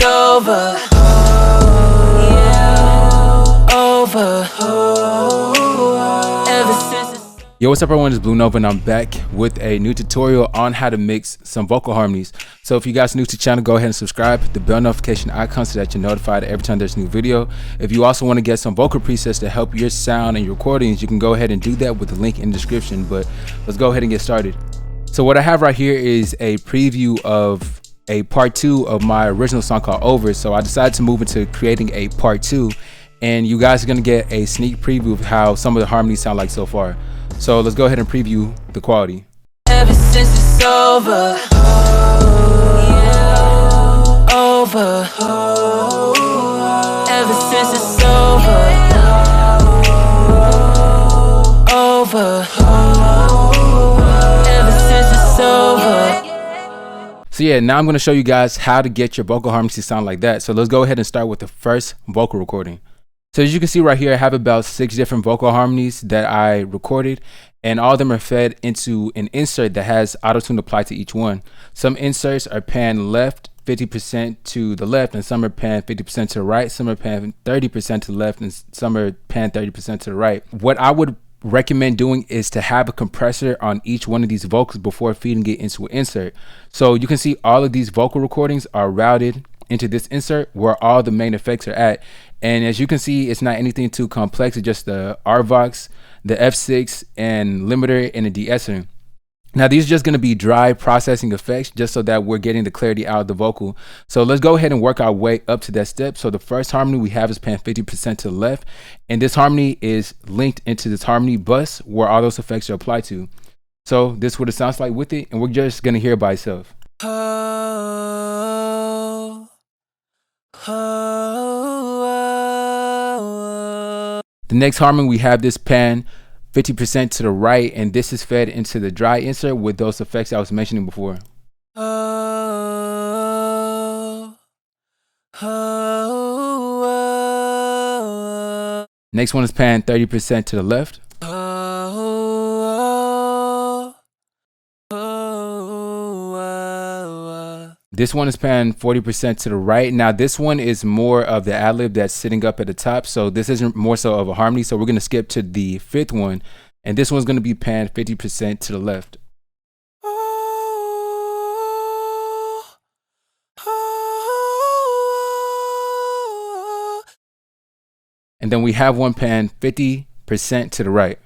it's over. Over. Ever since it's Yo, what's up everyone, it's Blue Nova and I'm back with a new tutorial on how to mix some vocal harmonies. So if you guys are new to the channel, go ahead and subscribe, the bell notification icon so that you're notified every time there's a new video. If you also want to get some vocal presets to help your sound and your recordings, you can go ahead and do that with the link in the description. But let's go ahead and get started. So what I have right here is a preview of a part 2 of my original song called Over. So I decided to move into creating a part 2, and you guys are going to get a sneak preview of how some of the harmonies sound like so far. So let's go ahead and preview the quality. ever since it's over. Over. Ever since it's over. Over. Ever since it's over. So yeah, now I'm going to show you guys how to get your vocal harmonies to sound like that. So let's go ahead and start with the first vocal recording. So as you can see right here, I have about 6 different vocal harmonies that I recorded, and all of them are fed into an insert that has auto-tune applied to each one. Some inserts are panned left 50% to the left, and some are panned 50% to the right, some are panned 30% to the left, and some are panned 30% to the right. What I would recommend doing is to have a compressor on each one of these vocals before feeding it into an insert. So you can see all of these vocal recordings are routed into this insert where all the main effects are at. And as you can see, it's not anything too complex. It's just the RVox, the F6 and limiter and the de-esser. Now these are just going to be dry processing effects just so that we're getting the clarity out of the vocal. So let's go ahead and work our way up to that step. So the first harmony we have is panned 50% to the left, and this harmony is linked into this harmony bus where all those effects are applied to. So this is what it sounds like with it, and we're just going to hear it by itself. The next harmony we have this pan 50% to the right, and this is fed into the dry insert with those effects I was mentioning before. Next one is pan 30% to the left. This one is panned 40% to the right. Now this one is more of the ad-lib that's sitting up at the top, so this isn't more so of a harmony, so we're going to skip to the 5th one, and this one's going to be panned 50% to the left. And then we have one panned 50% to the right.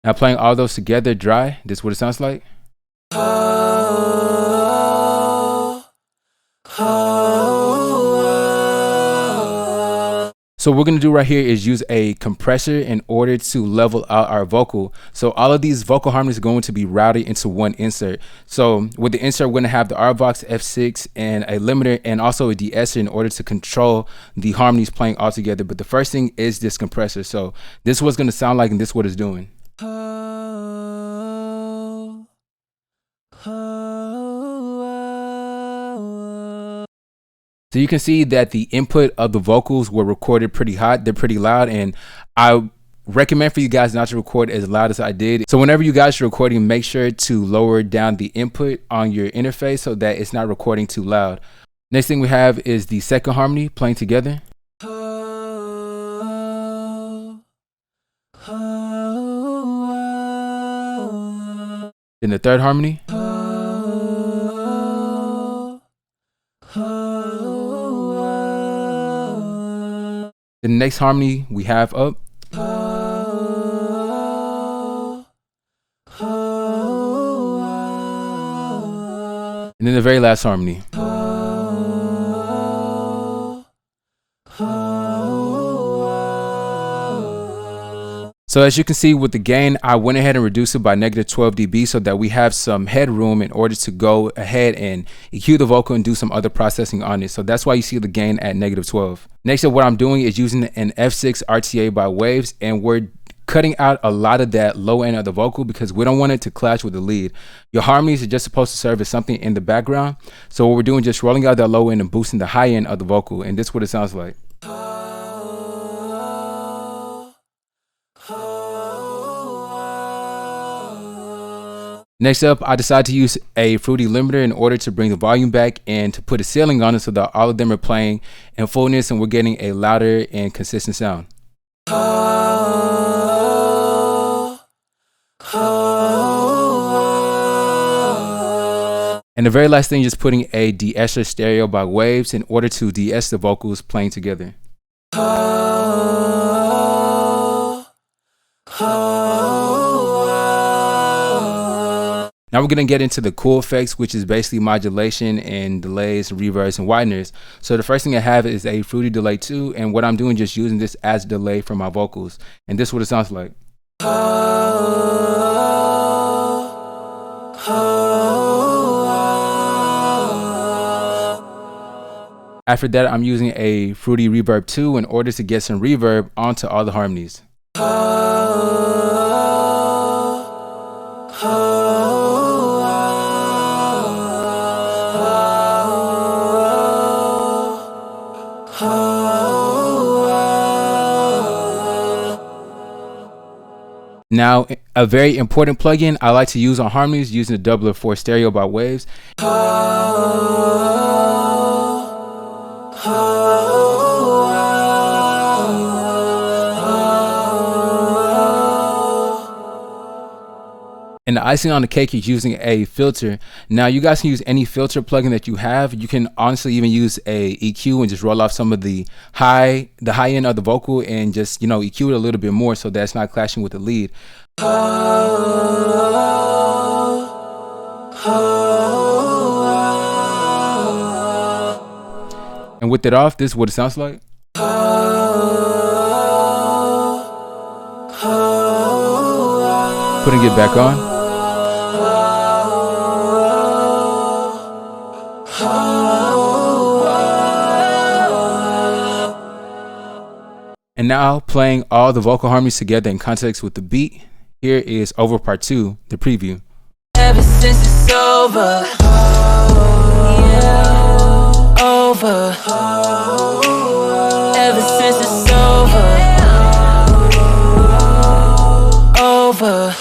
Now playing all those together dry, this is what it sounds like. So what we're going to do right here is use a compressor in order to level out our vocal. So all of these vocal harmonies are going to be routed into one insert. So with the insert, we're going to have the RVox, F6, and a limiter, and also a de-esser in order to control the harmonies playing all together. But the first thing is this compressor. So this is what it's going to sound like, and this is what it's doing. So you can see that the input of the vocals were recorded pretty hot. They're pretty loud, and I recommend for you guys not to record as loud as I did. So whenever you guys are recording, make sure to lower down the input on your interface so that it's not recording too loud. Next thing we have is the second harmony playing together. Then the third harmony. The next harmony we have up. And then the very last harmony. So as you can see with the gain, I went ahead and reduced it by -12 dB so that we have some headroom in order to go ahead and EQ the vocal and do some other processing on it. So that's why you see the gain at -12. Next up, what I'm doing is using an F6 RTA by Waves, and we're cutting out a lot of that low end of the vocal because we don't want it to clash with the lead. Your harmonies are just supposed to serve as something in the background. So what we're doing is just rolling out that low end and boosting the high end of the vocal, and this is what it sounds like. Next up, I decided to use a fruity limiter in order to bring the volume back and to put a ceiling on it so that all of them are playing in fullness and we're getting a louder and consistent sound. And the very last thing, just putting a de-esser stereo by waves in order to de-ess the vocals playing together. Now we're going to get into the cool effects, which is basically modulation and delays, reverbs, and wideners. So the first thing I have is a Fruity Delay 2, and what I'm doing is just using this as a delay for my vocals. And this is what it sounds like. After that, I'm using a Fruity Reverb 2 in order to get some reverb onto all the harmonies. Now, a very important plugin I like to use on Harmonies using the doubler for stereo by waves. And the icing on the cake is using a filter. Now you guys can use any filter plugin that you have. You can honestly even use a EQ and just roll off some of the high end of the vocal and just, you know, EQ it a little bit more so that's not clashing with the lead. And with it off, this is what it sounds like. Putting it back on. And now playing all the vocal harmonies together in context with the beat. Here is Over Part 2, the preview. Ever since it's over, yeah, over. Ever since it's over, over.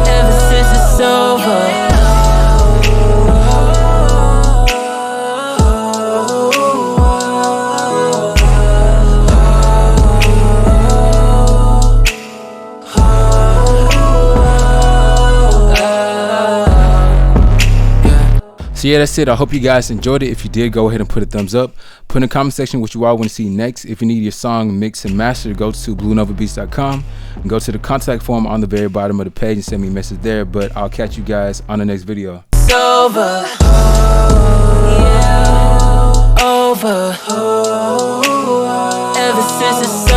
Ever since it's over. So yeah, that's it. I hope you guys enjoyed it. If you did, go ahead and put a thumbs up. Put in the comment section what you all want to see next. If you need your song mixed and mastered, go to bluenovabeats.com and go to the contact form on the very bottom of the page and send me a message there. But I'll catch you guys on the next video. It's over, yeah, over. Ever since it's